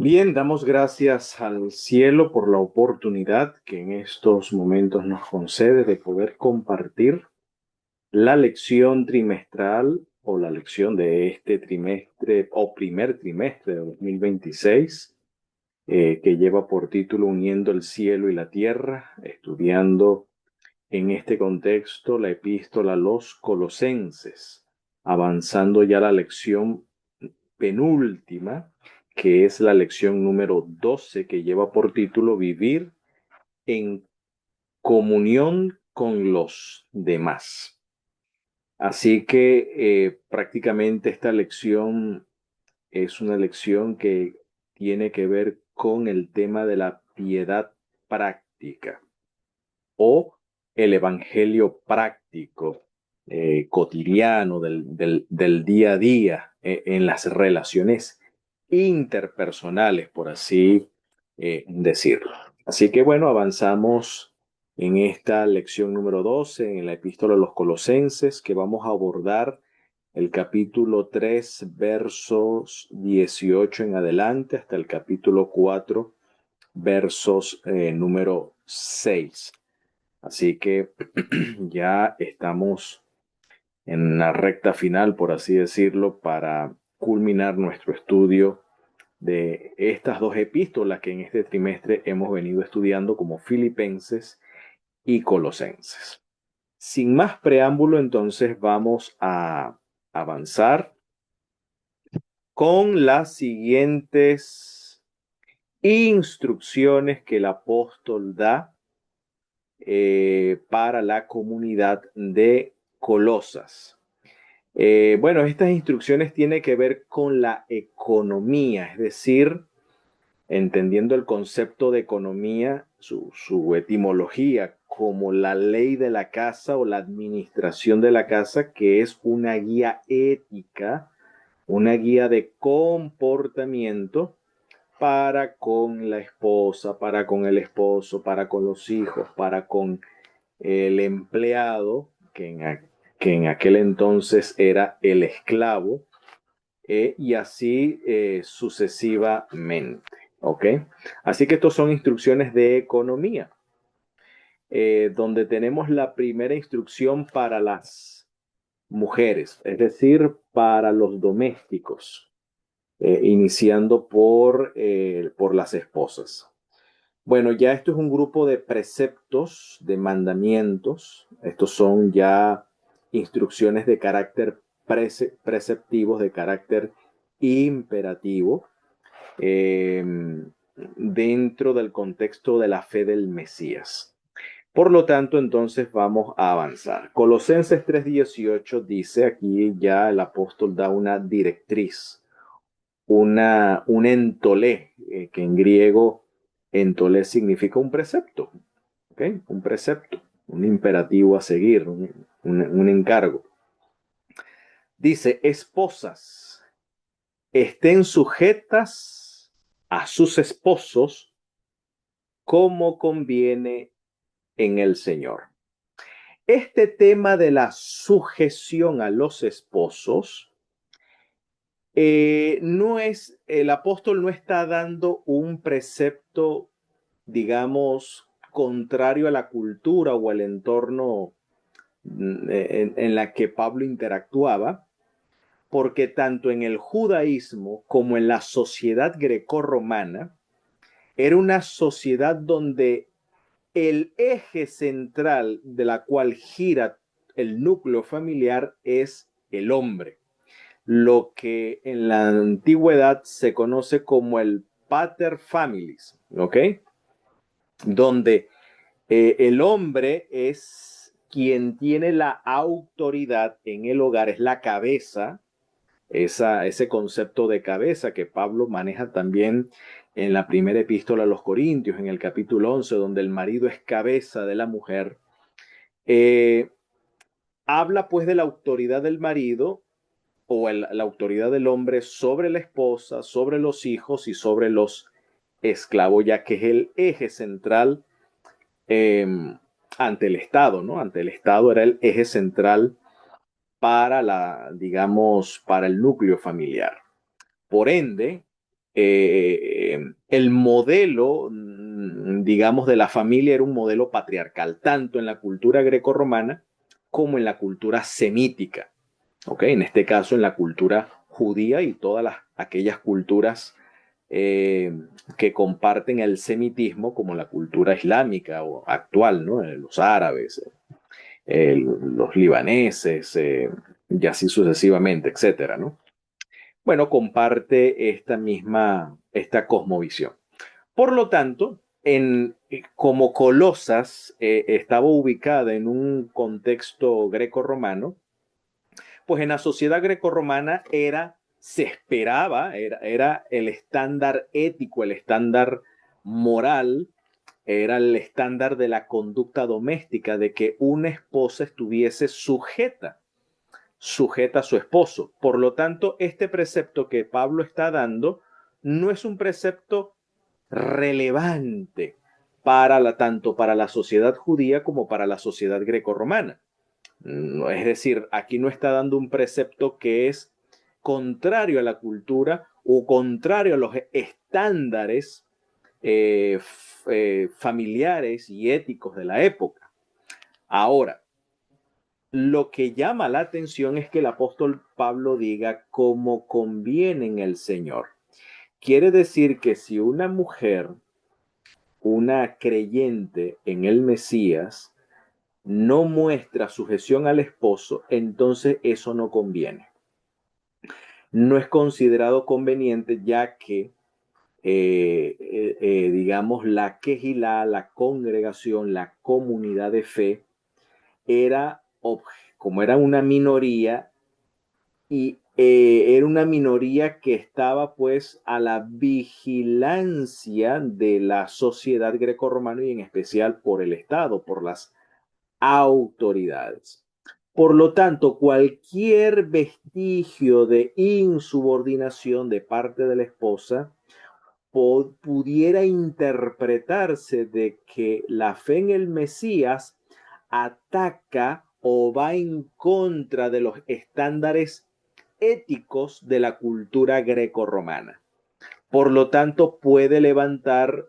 Bien, damos gracias al cielo por la oportunidad que en estos momentos nos concede de poder compartir la lección trimestral o la lección de este trimestre o primer trimestre de 2026, que lleva por título Uniendo el cielo y la tierra, estudiando en este contexto la epístola a los Colosenses, avanzando ya la lección penúltima, que es la lección número 12, que lleva por título Vivir en comunión con los demás. Así que prácticamente esta lección es una lección que tiene que ver con el tema de la piedad práctica o el evangelio práctico, cotidiano del día a día, en las relaciones interpersonales, por así decirlo. Así que bueno, avanzamos en esta lección número 12 en la epístola a los Colosenses, que vamos a abordar el capítulo 3 versos 18 en adelante, hasta el capítulo 4 versos número 6. Así que ya estamos en la recta final, por así decirlo, para culminar nuestro estudio de estas dos epístolas que en este trimestre hemos venido estudiando, como Filipenses y Colosenses. Sin más preámbulo, entonces vamos a avanzar con las siguientes instrucciones que el apóstol da para la comunidad de Colosas. Bueno, estas instrucciones tienen que ver con la economía, es decir, entendiendo el concepto de economía, su etimología como la ley de la casa o la administración de la casa, que es una guía ética, una guía de comportamiento para con la esposa, para con el esposo, para con los hijos, para con el empleado, que en aquel entonces era el esclavo, y así sucesivamente. ¿Ok? Así que estos son instrucciones de economía, donde tenemos la primera instrucción para las mujeres, es decir, para los domésticos, iniciando por las esposas. Bueno, ya esto es un grupo de preceptos, de mandamientos. Estos son ya instrucciones de carácter preceptivos, de carácter imperativo, eh, dentro del contexto de la fe del Mesías. Por lo tanto, entonces vamos a avanzar. Colosenses 3:18 dice, aquí ya el apóstol da una directriz, un entolé, que en griego entolé significa un precepto, ¿ok? Un precepto, un imperativo a seguir, un encargo. Dice, esposas, estén sujetas a sus esposos como conviene en el Señor. Este tema de la sujeción a los esposos, no es, el apóstol no está dando un precepto, digamos, contrario a la cultura o al entorno en la que Pablo interactuaba, porque tanto en el judaísmo como en la sociedad grecorromana, era una sociedad donde el eje central de la cual gira el núcleo familiar es el hombre, lo que en la antigüedad se conoce como el pater familias, ¿ok? Donde el hombre es quien tiene la autoridad en el hogar, es la cabeza, ese concepto de cabeza que Pablo maneja también en la primera epístola a los Corintios, en el capítulo 11, donde el marido es cabeza de la mujer. Eh, Habla pues de la autoridad del marido o la autoridad del hombre sobre la esposa, sobre los hijos y sobre los esclavos, ya que es el eje central, eh, ante el Estado, ¿no? Ante el Estado era el eje central para digamos, para el núcleo familiar. Por ende, el modelo, digamos, de la familia era un modelo patriarcal, tanto en la cultura grecorromana como en la cultura semítica. ¿Ok? En este caso, en la cultura judía y todas aquellas culturas que comparten el semitismo, como la cultura islámica o actual, ¿no? Los árabes, los libaneses, y así sucesivamente, etcétera, ¿no? Bueno, comparte esta cosmovisión. Por lo tanto, como Colosas estaba ubicada en un contexto greco-romano, pues en la sociedad grecorromana se esperaba, era el estándar ético, el estándar moral, era el estándar de la conducta doméstica, de que una esposa estuviese sujeta a su esposo. Por lo tanto, este precepto que Pablo está dando no es un precepto relevante tanto para la sociedad judía como para la sociedad grecorromana. Es decir, aquí no está dando un precepto que es contrario a la cultura o contrario a los estándares familiares y éticos de la época. Ahora, lo que llama la atención es que el apóstol Pablo diga como conviene en el Señor. Quiere decir que si una mujer, una creyente en el Mesías, no muestra sujeción al esposo, entonces eso no conviene. No es considerado conveniente ya que, digamos, la quejilá, la congregación, la comunidad de fe, era, como era una minoría, y era una minoría que estaba pues a la vigilancia de la sociedad grecorromana y en especial por el Estado, por las autoridades. Por lo tanto, cualquier vestigio de insubordinación de parte de la esposa pudiera interpretarse de que la fe en el Mesías ataca o va en contra de los estándares éticos de la cultura grecorromana. Por lo tanto, puede levantar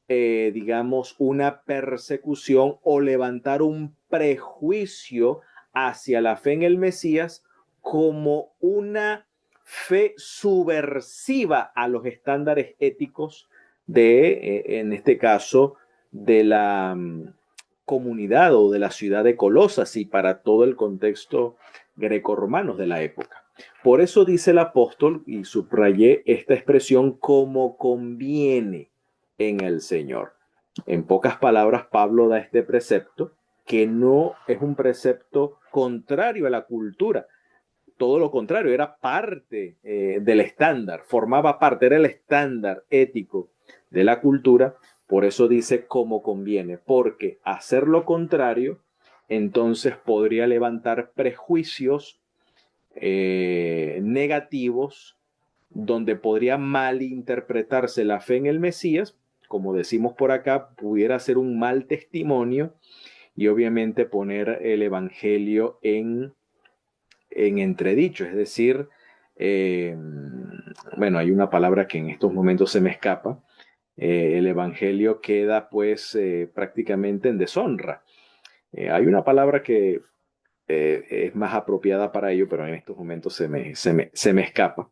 digamos, una persecución o levantar un prejuicio hacia la fe en el Mesías como una fe subversiva a los estándares éticos en este caso, de la comunidad o de la ciudad de Colosas y para todo el contexto grecorromano de la época. Por eso dice el apóstol, y subrayé esta expresión, como conviene en el Señor. En pocas palabras, Pablo da este precepto que no es un precepto contrario a la cultura, todo lo contrario, era parte del estándar, formaba parte, era el estándar ético de la cultura, por eso dice como conviene, porque hacer lo contrario entonces podría levantar prejuicios negativos donde podría malinterpretarse la fe en el Mesías, como decimos por acá, pudiera ser un mal testimonio y obviamente poner el Evangelio en entredicho, es decir, bueno, hay una palabra que en estos momentos se me escapa, el Evangelio queda pues prácticamente en deshonra. Hay una palabra que es más apropiada para ello, pero en estos momentos se me escapa.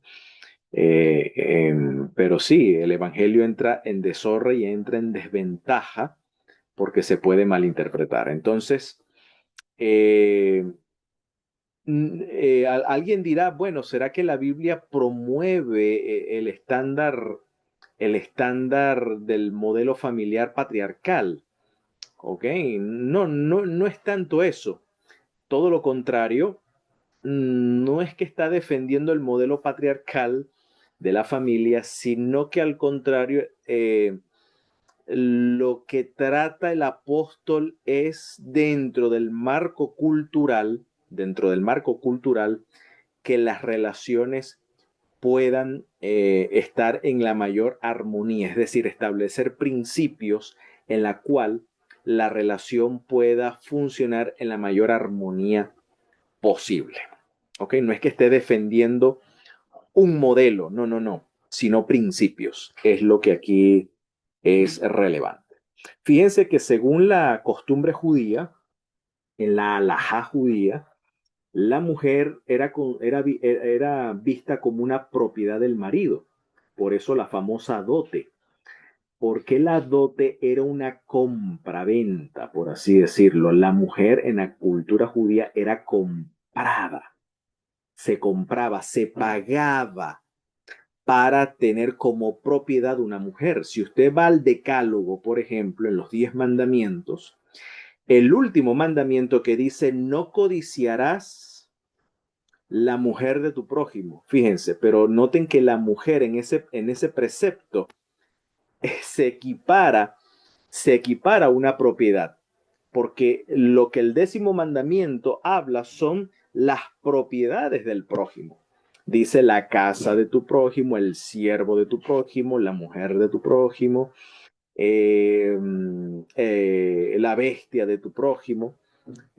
Pero sí, el Evangelio entra en deshonra y entra en desventaja porque se puede malinterpretar. Entonces, alguien dirá, bueno, ¿será que la Biblia promueve el estándar del modelo familiar patriarcal? ¿Ok? No, no, no es tanto eso. Todo lo contrario, no es que está defendiendo el modelo patriarcal de la familia, sino que al contrario, lo que trata el apóstol es dentro del marco cultural, que las relaciones puedan estar en la mayor armonía, es decir, establecer principios en la cual la relación pueda funcionar en la mayor armonía posible. ¿Ok? No es que esté defendiendo un modelo, no, no, no. sino principios. Es lo que aquí es relevante. Fíjense que según la costumbre judía, en la halajá judía, la mujer era vista como una propiedad del marido. Por eso la famosa dote. Porque la dote era una compra-venta, por así decirlo. La mujer en la cultura judía era comprada, se compraba, se pagaba para tener como propiedad una mujer. Si usted va al Decálogo, por ejemplo, en los 10 mandamientos, el último mandamiento que dice no codiciarás la mujer de tu prójimo. Fíjense, pero noten que la mujer en ese precepto se equipara, se equipara a una propiedad, porque lo que el 10º mandamiento habla son las propiedades del prójimo. Dice la casa de tu prójimo, el siervo de tu prójimo, la mujer de tu prójimo, la bestia de tu prójimo.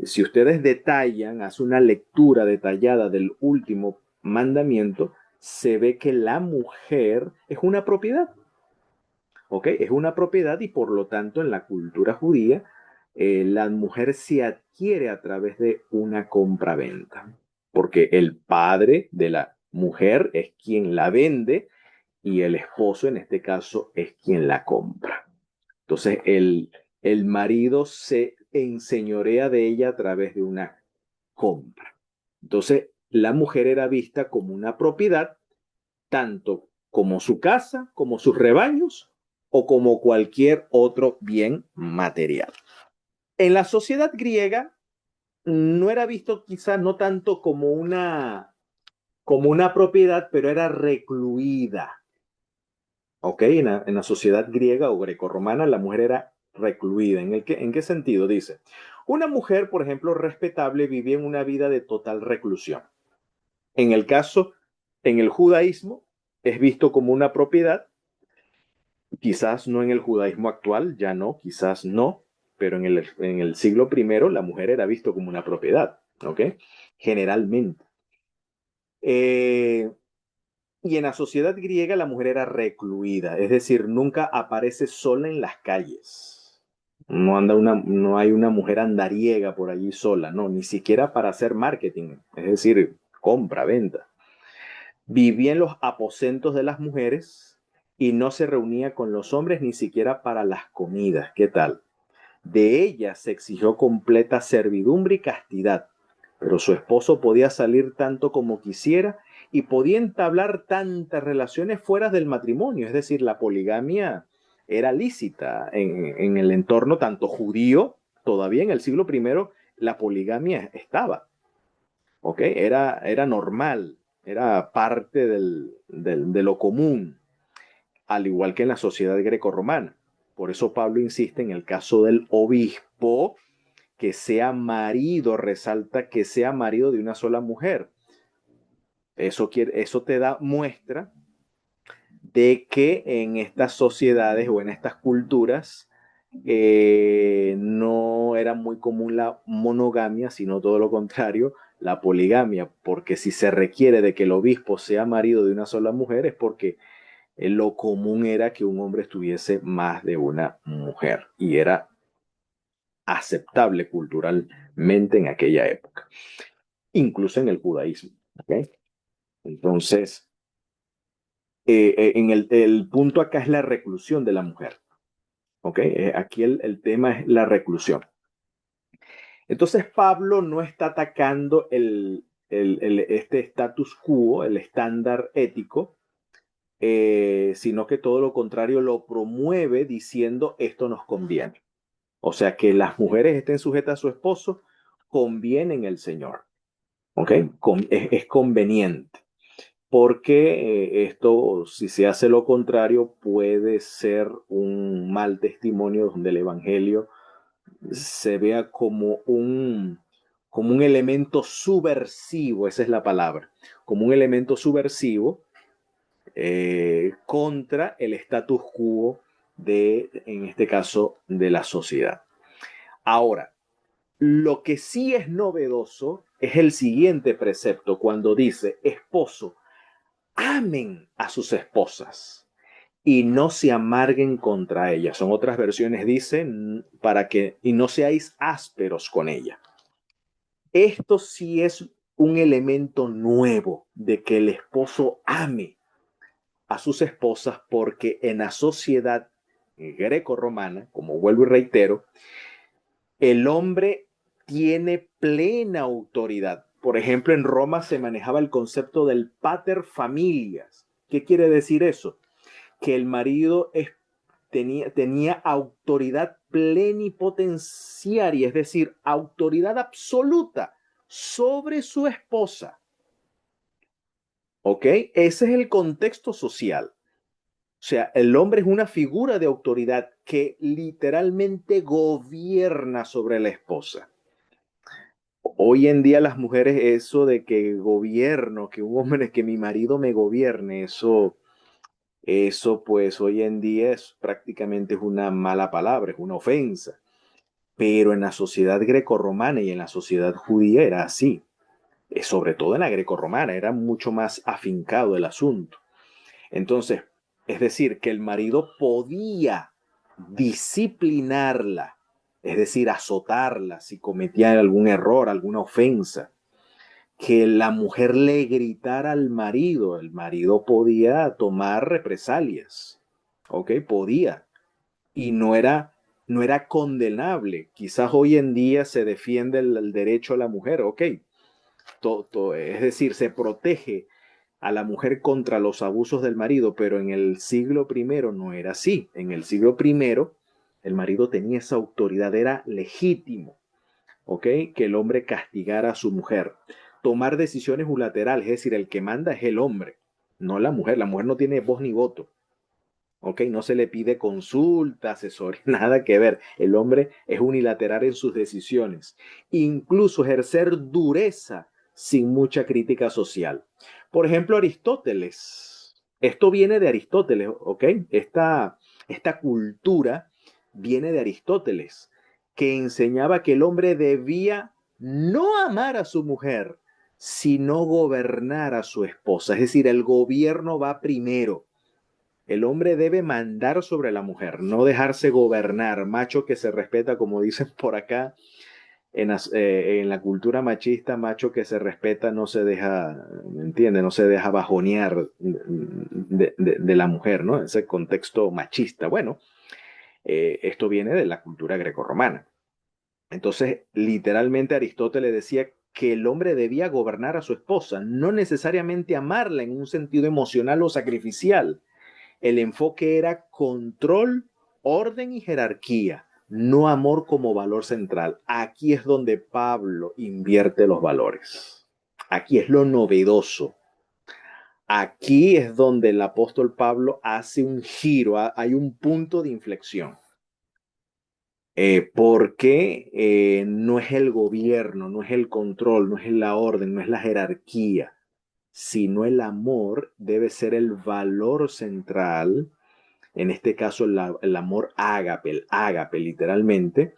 Si ustedes detallan, hacen una lectura detallada del último mandamiento, se ve que la mujer es una propiedad. ¿Ok? Es una propiedad y por lo tanto en la cultura judía la mujer se adquiere a través de una compra-venta, porque el padre de la mujer es quien la vende y el esposo en este caso es quien la compra. Entonces el marido se enseñorea de ella a través de una compra. Entonces la mujer era vista como una propiedad tanto como su casa, como sus rebaños o como cualquier otro bien material. En la sociedad griega no era visto quizás no tanto como una propiedad, pero era recluida. ¿Ok? En la sociedad griega o grecorromana la mujer era recluida. ¿En qué sentido? Dice, una mujer, por ejemplo, respetable vivía en una vida de total reclusión. En el caso, en el judaísmo, es visto como una propiedad. Quizás no en el judaísmo actual, ya no, quizás no, pero en el siglo primero la mujer era visto como una propiedad, ¿ok? Generalmente. Eh, y en la sociedad griega la mujer era recluida, es decir, nunca aparece sola en las calles. No hay una mujer andariega por allí sola, no, ni siquiera para hacer marketing, es decir, compra, venta. Vivía en los aposentos de las mujeres y no se reunía con los hombres ni siquiera para las comidas. ¿Qué tal? De ella se exigió completa servidumbre y castidad, pero su esposo podía salir tanto como quisiera y podía entablar tantas relaciones fuera del matrimonio, es decir, la poligamia era lícita en el entorno tanto judío, todavía en el siglo primero la poligamia estaba. ¿Ok? Era normal, era parte de lo común, al igual que en la sociedad grecorromana. Por eso Pablo insiste en el caso del obispo que sea marido, resalta que sea marido de una sola mujer. Eso te da muestra de que en estas sociedades o en estas culturas no era muy común la monogamia, sino todo lo contrario, la poligamia, porque si se requiere de que el obispo sea marido de una sola mujer es porque lo común era que un hombre estuviese más de una mujer y era aceptable culturalmente en aquella época, incluso en el judaísmo. ¿Okay? Entonces, el punto acá es la reclusión de la mujer. ¿Okay? Aquí el tema es la reclusión. Entonces Pablo no está atacando este status quo, el estándar ético, sino que todo lo contrario lo promueve diciendo esto nos conviene. O sea, que las mujeres estén sujetas a su esposo conviene en el Señor. ¿Ok? Es conveniente. Porque esto, si se hace lo contrario, puede ser un mal testimonio donde el Evangelio se vea como un elemento subversivo, esa es la palabra, como un elemento subversivo contra el status quo en este caso, de la sociedad. Ahora, lo que sí es novedoso es el siguiente precepto cuando dice, esposo, amen a sus esposas y no se amarguen contra ellas. Son otras versiones, dicen, para que y no seáis ásperos con ella. Esto sí es un elemento nuevo de que el esposo ame a sus esposas, porque en la sociedad greco-romana, como vuelvo y reitero, el hombre tiene plena autoridad. Por ejemplo, en Roma se manejaba el concepto del pater familias. ¿Qué quiere decir eso? Que el marido tenía autoridad plenipotenciaria, es decir, autoridad absoluta sobre su esposa. ¿Ok? Ese es el contexto social. O sea, el hombre es una figura de autoridad que literalmente gobierna sobre la esposa. Hoy en día las mujeres, eso de que gobierno, que un hombre, que mi marido me gobierne, eso pues hoy en día es prácticamente es una mala palabra, es una ofensa. Pero en la sociedad grecorromana y en la sociedad judía era así. Sobre todo en la grecorromana, era mucho más afincado el asunto. Entonces, es decir, que el marido podía disciplinarla, es decir, azotarla si cometía algún error, alguna ofensa, que la mujer le gritara al marido, el marido podía tomar represalias, ¿ok? Podía, y no era condenable. Quizás hoy en día se defiende el derecho a la mujer, ¿ok? Es decir, se protege a la mujer contra los abusos del marido, pero en el siglo primero no era así. En el siglo primero el marido tenía esa autoridad, era legítimo, ¿ok? Que el hombre castigara a su mujer. Tomar decisiones unilaterales, es decir, el que manda es el hombre, no la mujer. La mujer no tiene voz ni voto, ¿ok? No se le pide consulta, asesoría, nada que ver. El hombre es unilateral en sus decisiones. Incluso ejercer dureza sin mucha crítica social. Por ejemplo, Aristóteles. Esto viene de Aristóteles, ¿ok? Esta cultura viene de Aristóteles, que enseñaba que el hombre debía no amar a su mujer, sino gobernar a su esposa. Es decir, el gobierno va primero. El hombre debe mandar sobre la mujer, no dejarse gobernar. Macho que se respeta, como dicen por acá, en la cultura machista, macho que se respeta no se deja, ¿me entiende? No se deja bajonear de la mujer, ¿no? Ese contexto machista. Bueno, esto viene de la cultura grecorromana. Entonces, literalmente Aristóteles decía que el hombre debía gobernar a su esposa, no necesariamente amarla en un sentido emocional o sacrificial. El enfoque era control, orden y jerarquía, no amor como valor central. Aquí es donde Pablo invierte los valores. Aquí es lo novedoso. Aquí es donde el apóstol Pablo hace un giro, hay un punto de inflexión. Porque no es el gobierno, no es el control, no es la orden, no es la jerarquía, sino el amor debe ser el valor central. En este caso el amor ágape, el ágape literalmente,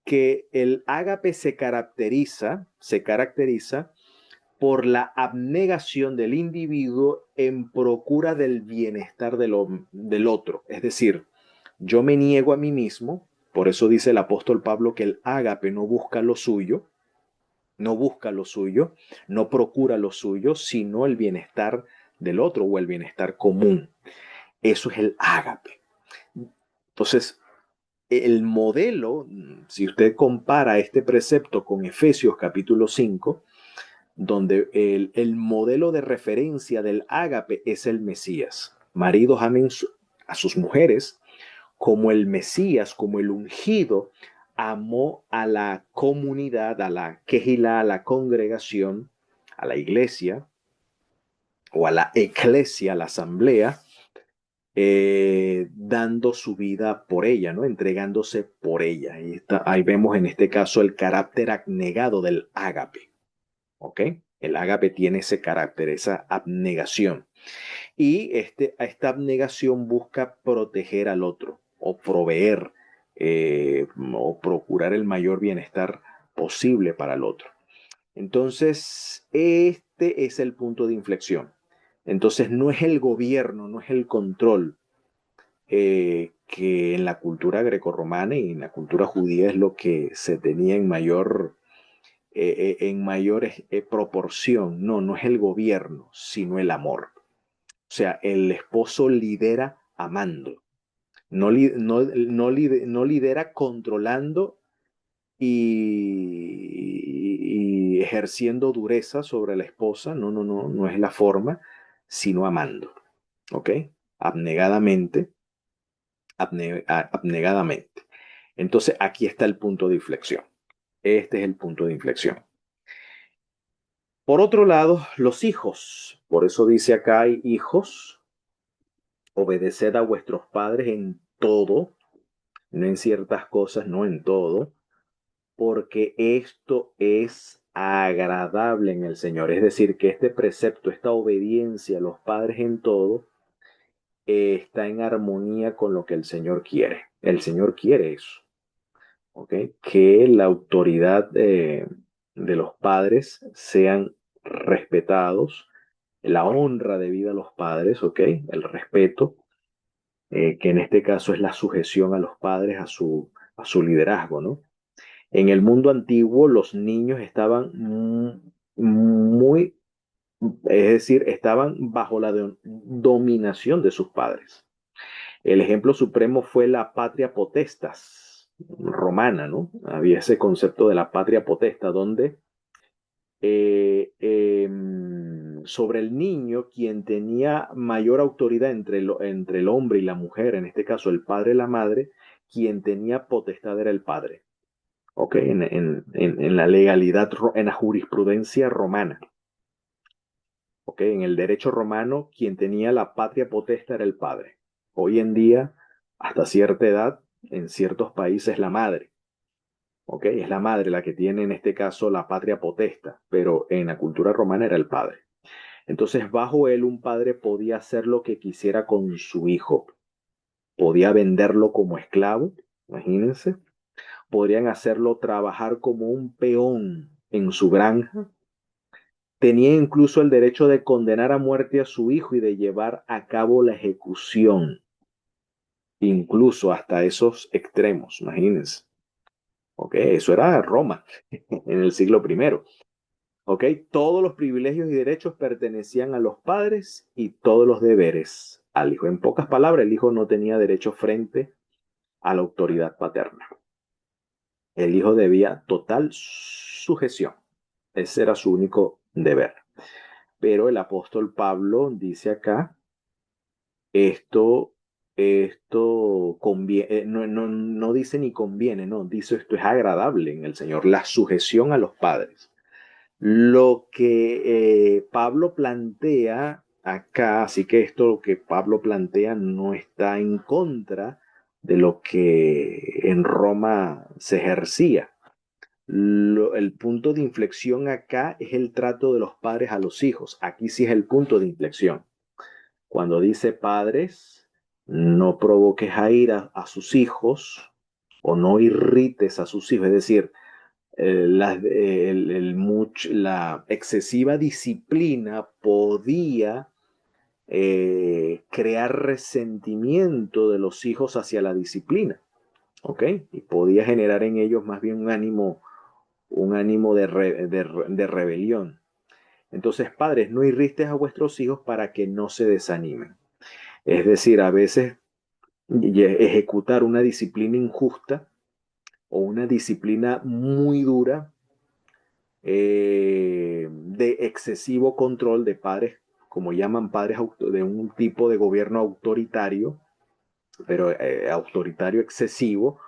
que el ágape se caracteriza por la abnegación del individuo en procura del bienestar del otro. Es decir, yo me niego a mí mismo, por eso dice el apóstol Pablo que el ágape no busca lo suyo, no busca lo suyo, no procura lo suyo, sino el bienestar del otro o el bienestar común. Eso es el ágape. Entonces, el modelo, si usted compara este precepto con Efesios capítulo 5, donde el modelo de referencia del ágape es el Mesías. Maridos amen a sus mujeres como el Mesías, como el ungido, amó a la comunidad, a la quejilá, a la congregación, a la iglesia, o a la eclesia, a la asamblea, dando su vida por ella, ¿no? Entregándose por ella. Ahí vemos en este caso el carácter abnegado del ágape, ¿ok? El ágape tiene ese carácter, esa abnegación. Y esta abnegación busca proteger al otro o proveer o procurar el mayor bienestar posible para el otro. Entonces, este es el punto de inflexión. Entonces no es el gobierno, no es el control, que en la cultura grecorromana y en la cultura judía es lo que se tenía en mayor proporción. No, no es el gobierno, sino el amor. O sea, el esposo lidera amando, no lidera controlando y ejerciendo dureza sobre la esposa. No, no, no, no es la forma, sino amando, ¿ok? Abnegadamente, abnegadamente. Entonces, aquí está el punto de inflexión. Este es el punto de inflexión. Por otro lado, los hijos. Por eso dice acá, hay hijos, obedeced a vuestros padres en todo, no en ciertas cosas, no en todo, porque esto es agradable en el Señor. Es decir, que este precepto, esta obediencia a los padres en todo, está en armonía con lo que el Señor quiere. El Señor quiere eso, ¿ok? Que la autoridad de los padres sean respetados, la honra debida a los padres, ¿ok? El respeto, que en este caso es la sujeción a los padres, a su liderazgo, ¿no? En el mundo antiguo los niños estaban muy, es decir, estaban bajo la dominación de sus padres. El ejemplo supremo fue la patria potestas romana, ¿no? Había ese concepto de la patria potesta donde sobre el niño, quien tenía mayor autoridad entre el hombre y la mujer, en este caso el padre y la madre, quien tenía potestad era el padre. ¿Ok? En la legalidad, en la jurisprudencia romana. ¿Ok? En el derecho romano, quien tenía la patria potesta era el padre. Hoy en día, hasta cierta edad, en ciertos países, la madre. ¿Ok? Es la madre la que tiene en este caso la patria potesta, pero en la cultura romana era el padre. Entonces, bajo él, un padre podía hacer lo que quisiera con su hijo. Podía venderlo como esclavo, imagínense. Podrían hacerlo trabajar como un peón en su granja. Tenía incluso el derecho de condenar a muerte a su hijo y de llevar a cabo la ejecución, incluso hasta esos extremos, imagínense. ¿Ok? Eso era Roma en el siglo primero. ¿Ok? Todos los privilegios y derechos pertenecían a los padres y todos los deberes al hijo. En pocas palabras, el hijo no tenía derecho frente a la autoridad paterna. El hijo debía total sujeción. Ese era su único deber. Pero el apóstol Pablo dice acá, esto, esto conviene, no dice ni conviene, no, dice esto es agradable en el Señor, la sujeción a los padres. Lo que Pablo plantea acá, así que esto lo que Pablo plantea no está en contra de lo que en Roma se ejercía. El punto de inflexión acá es el trato de los padres a los hijos. Aquí sí es el punto de inflexión. Cuando dice padres, no provoques a ira a sus hijos o no irrites a sus hijos. Es decir, la excesiva disciplina podía crear resentimiento de los hijos hacia la disciplina, ¿ok? Y podía generar en ellos más bien un ánimo de rebelión. Entonces, padres, no irrites a vuestros hijos para que no se desanimen. Es decir, a veces ejecutar una disciplina injusta o una disciplina muy dura de excesivo control de padres, como llaman padres de un tipo de gobierno autoritario, pero autoritario excesivo,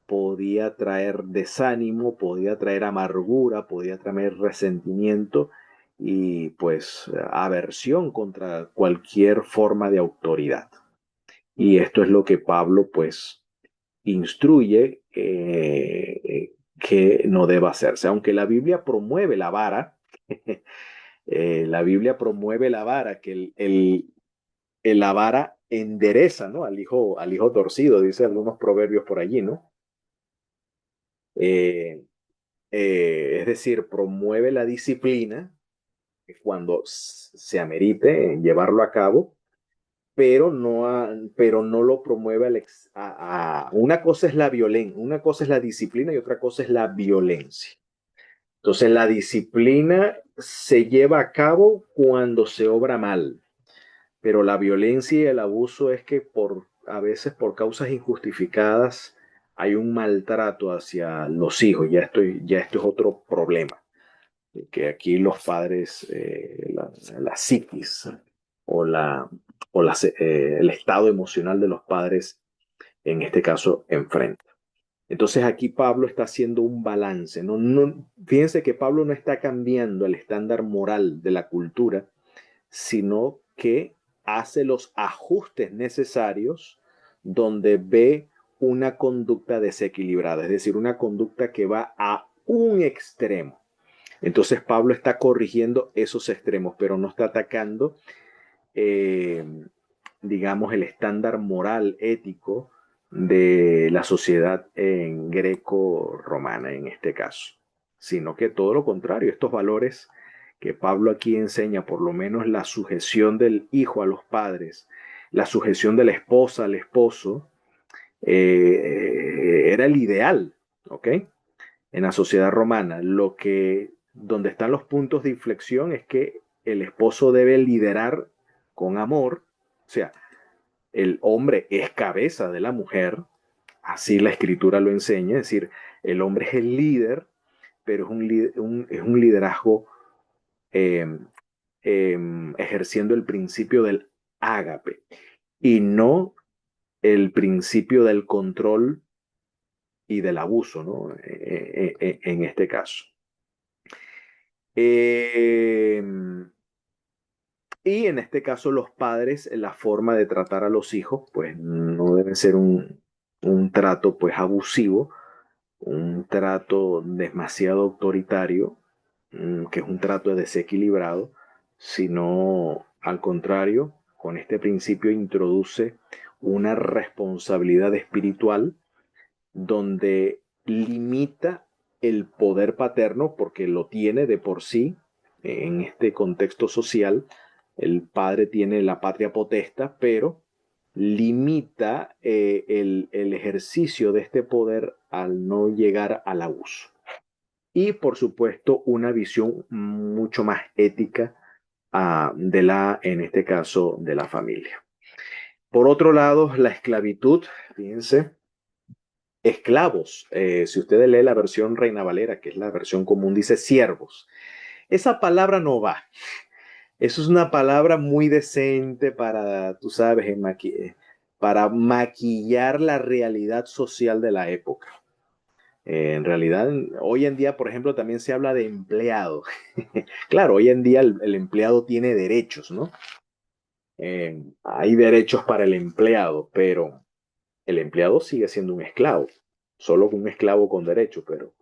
podía traer desánimo, podía traer amargura, podía traer resentimiento y pues aversión contra cualquier forma de autoridad. Y esto es lo que Pablo pues instruye que no deba hacerse. Aunque la Biblia promueve la vara, la Biblia promueve la vara, que la vara endereza, ¿no? Al hijo torcido, dice algunos proverbios por allí, ¿no? Es decir, promueve la disciplina, cuando se amerite llevarlo a cabo, pero no lo promueve una cosa es la violencia, una cosa es la disciplina y otra cosa es la violencia. Entonces la disciplina se lleva a cabo cuando se obra mal, pero la violencia y el abuso es que a veces por causas injustificadas hay un maltrato hacia los hijos. Ya esto es otro problema, que aquí los padres, la psiquis o, la, el estado emocional de los padres, en este caso, enfrenta. Entonces aquí Pablo está haciendo un balance. Fíjense que Pablo no está cambiando el estándar moral de la cultura, sino que hace los ajustes necesarios donde ve una conducta desequilibrada, es decir, una conducta que va a un extremo. Entonces Pablo está corrigiendo esos extremos, pero no está atacando, eh, digamos, el estándar moral, ético de la sociedad en greco-romana en este caso, sino que todo lo contrario, estos valores que Pablo aquí enseña, por lo menos la sujeción del hijo a los padres, la sujeción de la esposa al esposo, era el ideal, ¿ok? En la sociedad romana, donde están los puntos de inflexión es que el esposo debe liderar con amor, o sea, el hombre es cabeza de la mujer, así la escritura lo enseña, es decir, el hombre es el líder, pero es un liderazgo eh, ejerciendo el principio del ágape y no el principio del control y del abuso, ¿no? En este caso. Eh, y en este caso los padres, la forma de tratar a los hijos, pues no debe ser un trato pues abusivo, un trato demasiado autoritario, que es un trato desequilibrado, sino al contrario, con este principio introduce una responsabilidad espiritual donde limita el poder paterno porque lo tiene de por sí en este contexto social. El padre tiene la patria potesta, pero limita el ejercicio de este poder al no llegar al abuso. Y por supuesto, una visión mucho más ética en este caso, de la familia. Por otro lado, la esclavitud, fíjense, esclavos. Si ustedes leen la versión Reina Valera, que es la versión común, dice siervos. Esa palabra no va. Eso es una palabra muy decente para, tú sabes, para maquillar la realidad social de la época. En realidad, hoy en día, por ejemplo, también se habla de empleado. Claro, hoy en día el empleado tiene derechos, ¿no? Hay derechos para el empleado, pero el empleado sigue siendo un esclavo, solo un esclavo con derechos, pero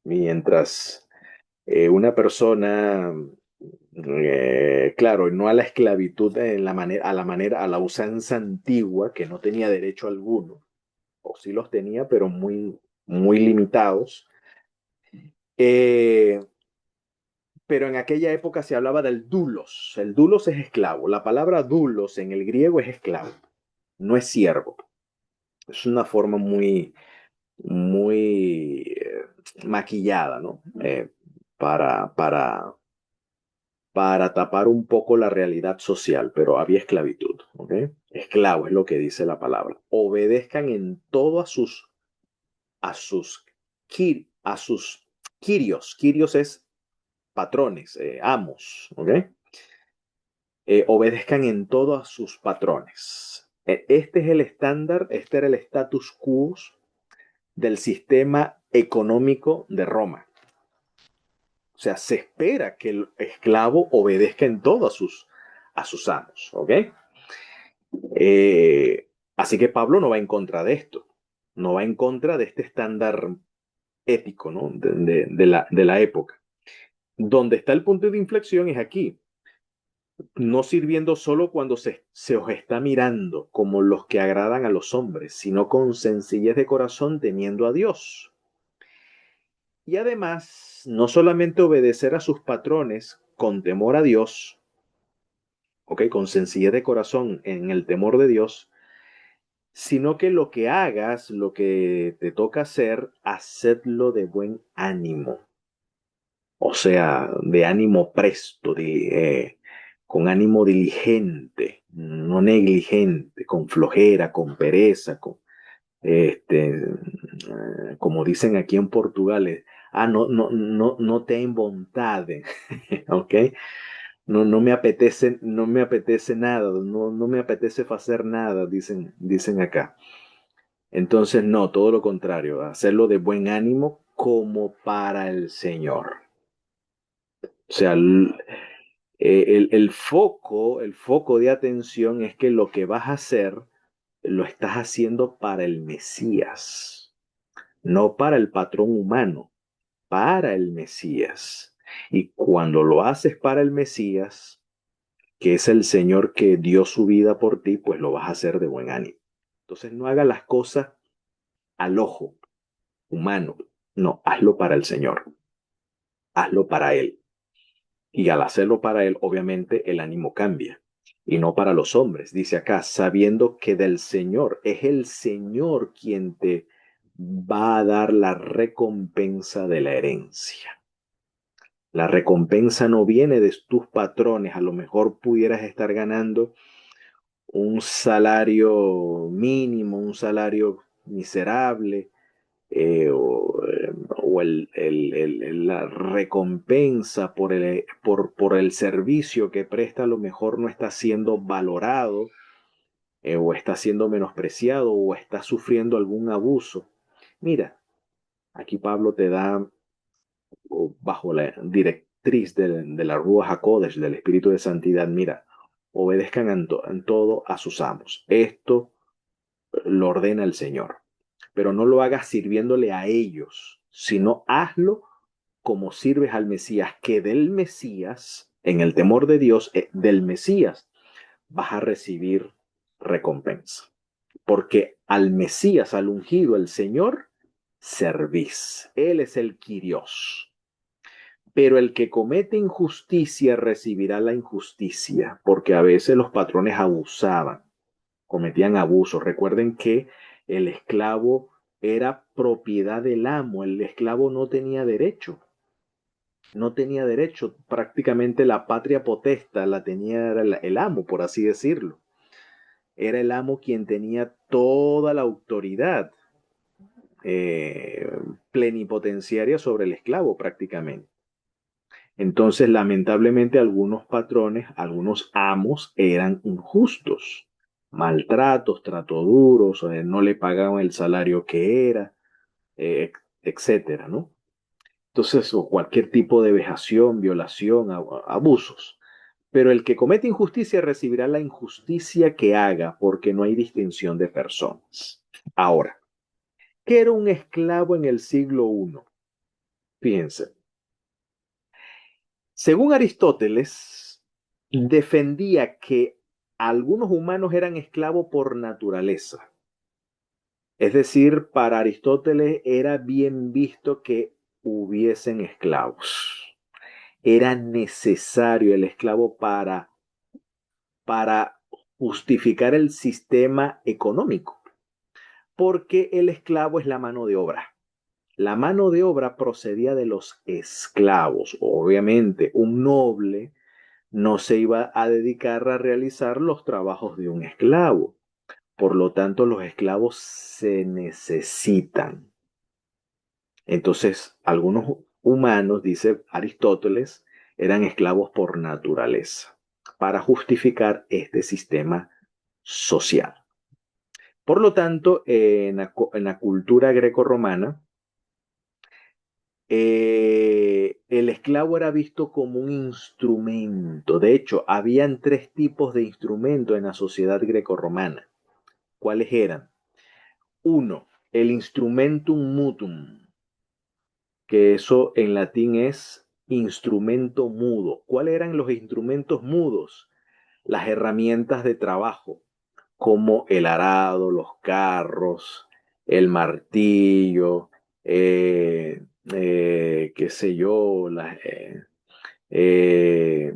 mientras una persona, claro, no a la esclavitud en a la usanza antigua, que no tenía derecho alguno, o sí los tenía, pero muy limitados. Eh, pero en aquella época se hablaba del doulos. El doulos es esclavo. La palabra doulos en el griego es esclavo, no es siervo. Es una forma muy maquillada, ¿no? Para, para, para tapar un poco la realidad social, pero había esclavitud, ¿ok? Esclavo es lo que dice la palabra. Obedezcan en todo a sus, a sus quirios. Quirios es patrones, amos, ¿ok? Obedezcan en todo a sus patrones. Este es el estándar, este era el status quo del sistema económico de Roma. O sea, se espera que el esclavo obedezca en todo a sus amos, ¿ok? Así que Pablo no va en contra de esto, no va en contra de este estándar ético, ¿no? De la época. Donde está el punto de inflexión es aquí, no sirviendo solo cuando se os está mirando como los que agradan a los hombres, sino con sencillez de corazón temiendo a Dios. Y además, no solamente obedecer a sus patrones con temor a Dios, ¿ok? Con sencillez de corazón en el temor de Dios, sino que lo que hagas, lo que te toca hacer, hacedlo de buen ánimo, o sea, de ánimo presto, con ánimo diligente, no negligente, con flojera, con pereza, como dicen aquí en Portugal, no te vontade, ¿ok? No me apetece nada, no me apetece hacer nada, dicen acá. Entonces, no, todo lo contrario, hacerlo de buen ánimo como para el Señor. O sea, el foco de atención es que lo que vas a hacer lo estás haciendo para el Mesías, no para el patrón humano, para el Mesías. Y cuando lo haces para el Mesías, que es el Señor que dio su vida por ti, pues lo vas a hacer de buen ánimo. Entonces no hagas las cosas al ojo humano, no, hazlo para el Señor, hazlo para Él. Y al hacerlo para Él, obviamente el ánimo cambia. Y no para los hombres, dice acá, sabiendo que del Señor, es el Señor quien te va a dar la recompensa de la herencia. La recompensa no viene de tus patrones, a lo mejor pudieras estar ganando un salario mínimo, un salario miserable, o la recompensa por el servicio que presta a lo mejor no está siendo valorado, o está siendo menospreciado o está sufriendo algún abuso. Mira, aquí Pablo te da, bajo la directriz de la Ruach HaKodesh, del Espíritu de Santidad, mira, obedezcan en todo a sus amos. Esto lo ordena el Señor, pero no lo hagas sirviéndole a ellos, sino hazlo como sirves al Mesías, que del Mesías, en el temor de Dios, del Mesías, vas a recibir recompensa. Porque al Mesías, al ungido, el Señor, servís. Él es el Kyrios. Pero el que comete injusticia recibirá la injusticia, porque a veces los patrones abusaban, cometían abusos. Recuerden que el esclavo era propiedad del amo, el esclavo no tenía derecho, no tenía derecho, prácticamente la patria potesta la tenía el amo, por así decirlo. Era el amo quien tenía toda la autoridad plenipotenciaria sobre el esclavo prácticamente. Entonces, lamentablemente, algunos patrones, algunos amos eran injustos, maltratos, trato duros, no le pagaban el salario que era, etcétera, ¿no? Entonces, o cualquier tipo de vejación, violación, abusos. Pero el que comete injusticia recibirá la injusticia que haga, porque no hay distinción de personas. Ahora, ¿qué era un esclavo en el siglo I? Fíjense, según Aristóteles, defendía que algunos humanos eran esclavos por naturaleza. Es decir, para Aristóteles era bien visto que hubiesen esclavos. Era necesario el esclavo para justificar el sistema económico, porque el esclavo es la mano de obra. La mano de obra procedía de los esclavos. Obviamente, un noble no se iba a dedicar a realizar los trabajos de un esclavo. Por lo tanto, los esclavos se necesitan. Entonces, algunos humanos, dice Aristóteles, eran esclavos por naturaleza, para justificar este sistema social. Por lo tanto, en la cultura grecorromana, el esclavo era visto como un instrumento. De hecho, habían tres tipos de instrumentos en la sociedad grecorromana. ¿Cuáles eran? Uno, el instrumentum mutum, que eso en latín es instrumento mudo. ¿Cuáles eran los instrumentos mudos? Las herramientas de trabajo, como el arado, los carros, el martillo, qué sé yo, eh,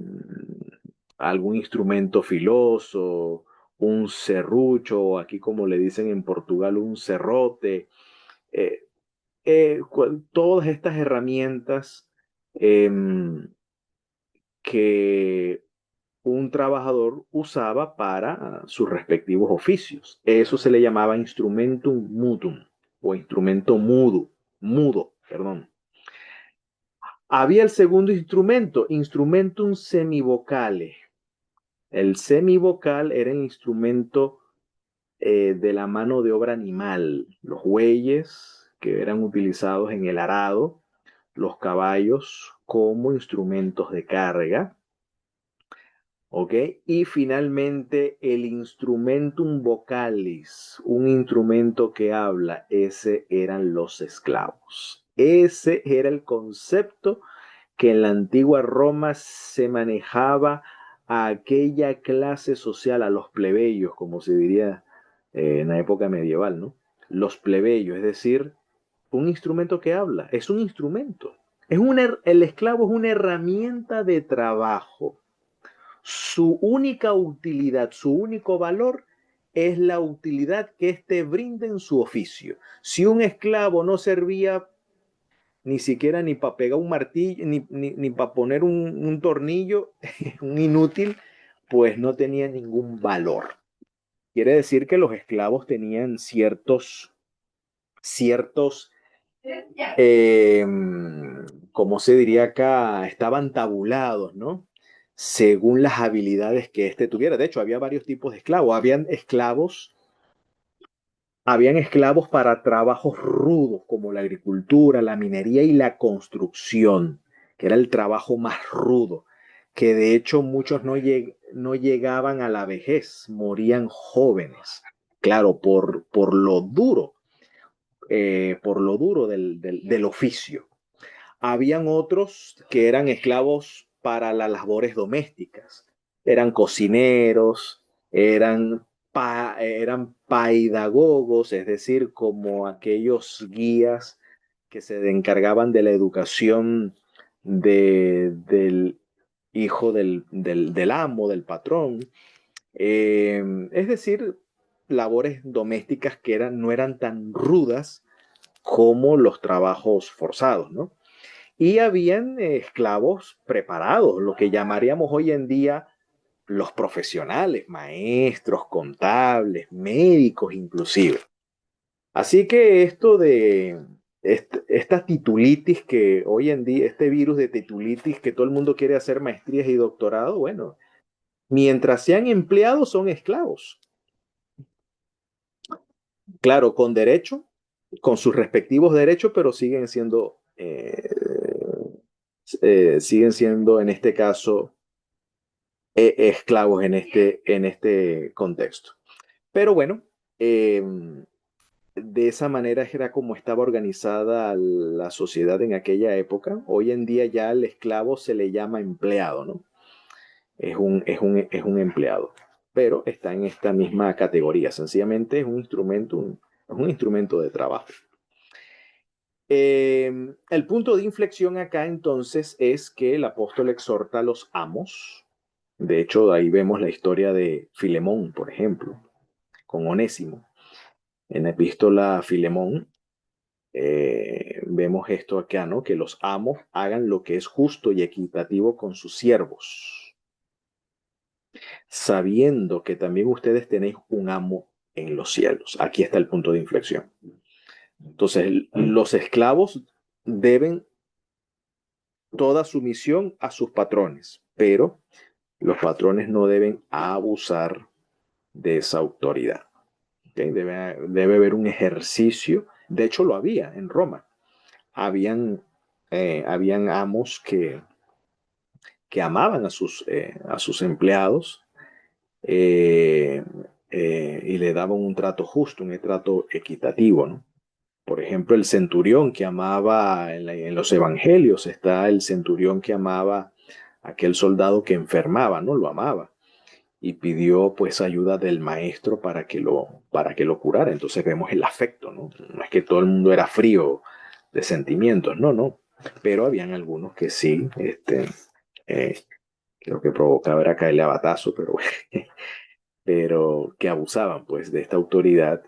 algún instrumento filoso, un serrucho, o aquí como le dicen en Portugal, un serrote. Eh, Todas estas herramientas eh, que un trabajador usaba para sus respectivos oficios. Eso se le llamaba instrumentum mutum o instrumento mudo, perdón. Había el segundo instrumento, instrumentum semivocale. El semivocal era el instrumento de la mano de obra animal, los bueyes que eran utilizados en el arado, los caballos como instrumentos de carga, ¿ok? Y finalmente el instrumentum vocalis, un instrumento que habla, ese eran los esclavos. Ese era el concepto que en la antigua Roma se manejaba a aquella clase social, a los plebeyos, como se diría en la época medieval, ¿no? Los plebeyos, es decir, un instrumento que habla, es un instrumento. El esclavo es una herramienta de trabajo. Su única utilidad, su único valor es la utilidad que éste brinda en su oficio. Si un esclavo no servía ni siquiera ni para pegar un martillo, ni para poner un tornillo, un inútil, pues no tenía ningún valor. Quiere decir que los esclavos tenían ciertos, eh, como se diría acá, estaban tabulados, ¿no? Según las habilidades que éste tuviera. De hecho, había varios tipos de esclavos. Habían esclavos para trabajos rudos como la agricultura, la minería y la construcción, que era el trabajo más rudo, que de hecho muchos no llegaban a la vejez, morían jóvenes. Claro, por lo duro del oficio. Habían otros que eran esclavos para las labores domésticas. Eran cocineros, eran paidagogos, es decir, como aquellos guías que se encargaban de la educación del hijo del amo, del patrón. Es decir, labores domésticas que no eran tan rudas como los trabajos forzados, ¿no? Y habían esclavos preparados, lo que llamaríamos hoy en día los profesionales, maestros, contables, médicos inclusive. Así que esta titulitis que hoy en día, este virus de titulitis que todo el mundo quiere hacer maestrías y doctorado, bueno, mientras sean empleados son esclavos. Claro, con derecho, con sus respectivos derechos, pero siguen siendo en este caso esclavos en este contexto. Pero bueno, eh, de esa manera era como estaba organizada la sociedad en aquella época. Hoy en día ya al esclavo se le llama empleado, ¿no? Es un empleado, pero está en esta misma categoría. Sencillamente es un instrumento de trabajo. El punto de inflexión acá entonces es que el apóstol exhorta a los amos. De hecho, ahí vemos la historia de Filemón, por ejemplo, con Onésimo. En la epístola a Filemón vemos esto acá, ¿no? Que los amos hagan lo que es justo y equitativo con sus siervos, sabiendo que también ustedes tenéis un amo en los cielos. Aquí está el punto de inflexión. Entonces, los esclavos deben toda sumisión a sus patrones, pero los patrones no deben abusar de esa autoridad. ¿Okay? Debe haber un ejercicio, de hecho lo había en Roma, habían amos que amaban a sus empleados y le daban un trato justo, un trato equitativo, ¿no? Por ejemplo, el centurión que amaba, en los evangelios está el centurión que amaba a aquel soldado que enfermaba, ¿no? Lo amaba y pidió pues ayuda del maestro para que lo curara. Entonces vemos el afecto, ¿no? No es que todo el mundo era frío de sentimientos, no, no. Pero habían algunos que sí, Eh, Creo que provocaba era caerle a batazo, pero, pero que abusaban pues de esta autoridad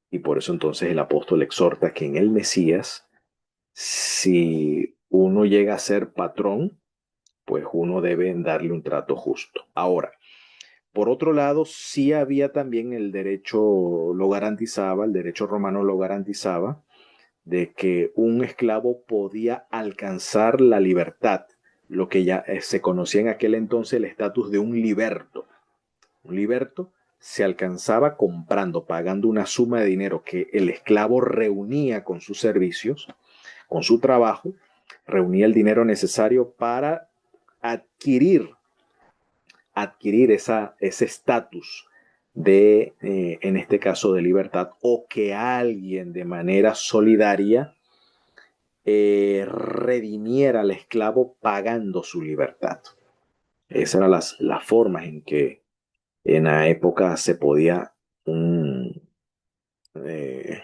y por eso entonces el apóstol exhorta que en el Mesías, si uno llega a ser patrón, pues uno debe darle un trato justo. Ahora, por otro lado, sí había también el derecho, lo garantizaba, el derecho romano lo garantizaba, de que un esclavo podía alcanzar la libertad, lo que ya se conocía en aquel entonces el estatus de un liberto. Un liberto se alcanzaba comprando, pagando una suma de dinero que el esclavo reunía con sus servicios, con su trabajo, reunía el dinero necesario para adquirir, ese estatus de, en este caso, de libertad, o que alguien de manera solidaria redimiera al esclavo pagando su libertad. Esas eran las formas en que en la época se podía un, eh,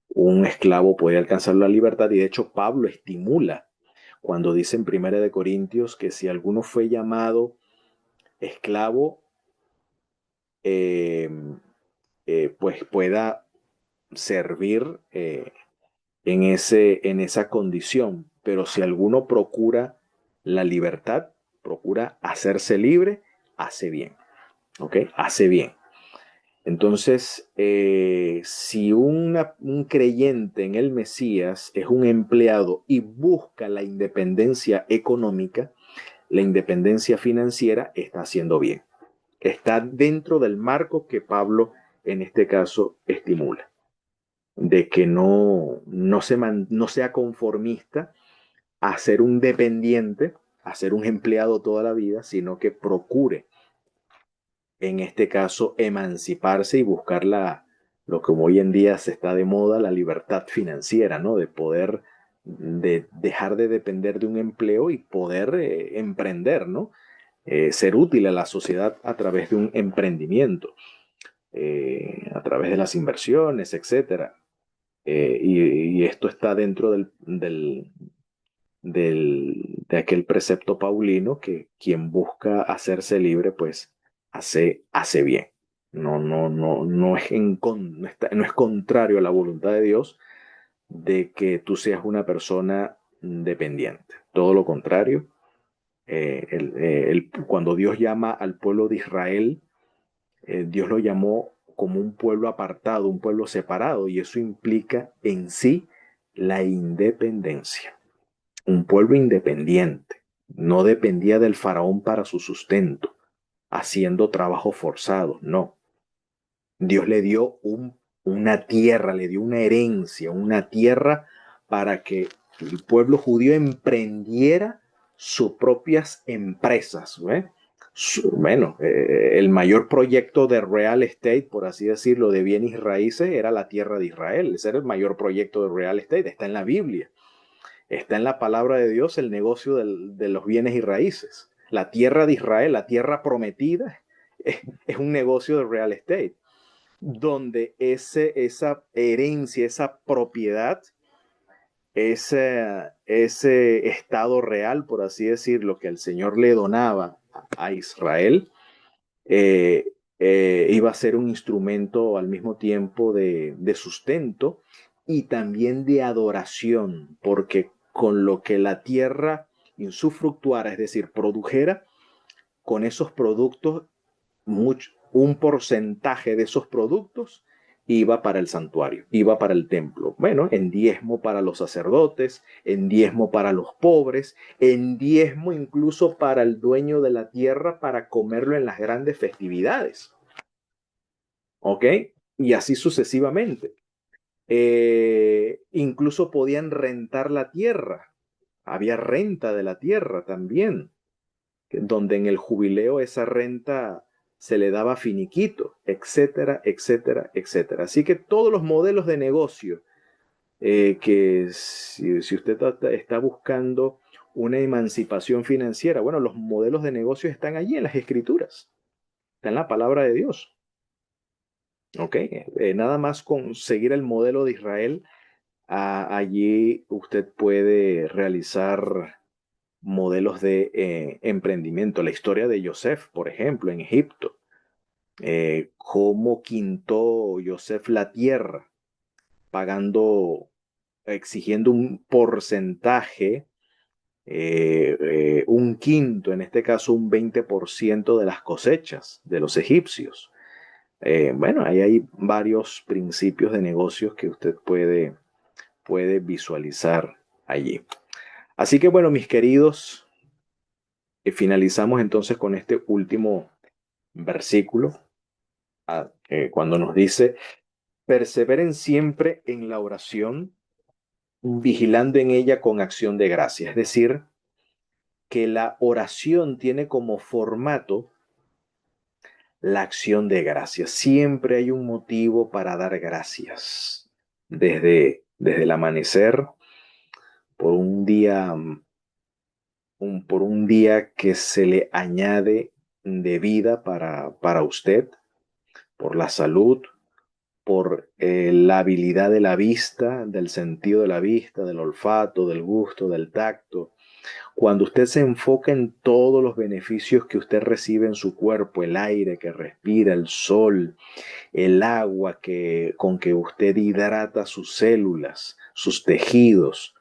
un esclavo podía alcanzar la libertad y de hecho Pablo estimula cuando dice en Primera de Corintios que si alguno fue llamado esclavo, eh, pues pueda servir en esa condición. Pero si alguno procura la libertad, procura hacerse libre, hace bien. ¿Ok? Hace bien. Entonces, si un creyente en el Mesías es un empleado y busca la independencia económica, la independencia financiera, está haciendo bien. Está dentro del marco que Pablo en este caso estimula, de que no sea conformista a ser un dependiente, a ser un empleado toda la vida, sino que procure en este caso, emanciparse y buscar lo que hoy en día se está de moda, la libertad financiera, ¿no? De poder dejar de depender de un empleo y poder emprender, ¿no? Ser útil a la sociedad a través de un emprendimiento, a través de las inversiones, etcétera. Y esto está dentro de aquel precepto paulino que quien busca hacerse libre, pues hace bien. No es, no es contrario a la voluntad de Dios de que tú seas una persona dependiente. Todo lo contrario, cuando Dios llama al pueblo de Israel, Dios lo llamó como un pueblo apartado, un pueblo separado, y eso implica en sí la independencia. Un pueblo independiente, no dependía del faraón para su sustento, haciendo trabajos forzados, no. Dios le dio una tierra, le dio una herencia, una tierra para que el pueblo judío emprendiera sus propias empresas. Bueno, el mayor proyecto de real estate, por así decirlo, de bienes y raíces, era la tierra de Israel. Ese era el mayor proyecto de real estate, está en la Biblia. Está en la palabra de Dios el negocio de los bienes y raíces. La tierra de Israel, la tierra prometida, es un negocio de real estate, donde esa herencia, esa propiedad, ese estado real, por así decirlo, que el Señor le donaba a Israel, iba a ser un instrumento al mismo tiempo de sustento y también de adoración, porque con lo que la tierra insufructuara, es decir, produjera, con esos productos, un porcentaje de esos productos iba para el santuario, iba para el templo. Bueno, en diezmo para los sacerdotes, en diezmo para los pobres, en diezmo incluso para el dueño de la tierra para comerlo en las grandes festividades. ¿Ok? Y así sucesivamente. Incluso podían rentar la tierra. Había renta de la tierra también, donde en el jubileo esa renta se le daba finiquito, etcétera, etcétera, etcétera. Así que todos los modelos de negocio que si usted está buscando una emancipación financiera, bueno, los modelos de negocio están allí en las escrituras, está en la palabra de Dios. ¿Ok? Nada más con seguir el modelo de Israel, allí usted puede realizar modelos de emprendimiento. La historia de Joseph, por ejemplo, en Egipto. Cómo quintó Joseph la tierra, pagando, exigiendo un porcentaje, un quinto, en este caso un 20% de las cosechas de los egipcios. Bueno, ahí hay varios principios de negocios que usted puede visualizar allí. Así que bueno, mis queridos, finalizamos entonces con este último versículo, cuando nos dice, perseveren siempre en la oración, vigilando en ella con acción de gracia. Es decir, que la oración tiene como formato la acción de gracias. Siempre hay un motivo para dar gracias. Desde el amanecer, por un día, por un día que se le añade de vida para usted, por la salud, por la habilidad de la vista, del sentido de la vista, del olfato, del gusto, del tacto. Cuando usted se enfoca en todos los beneficios que usted recibe en su cuerpo, el aire que respira, el sol, el agua con que usted hidrata sus células, sus tejidos,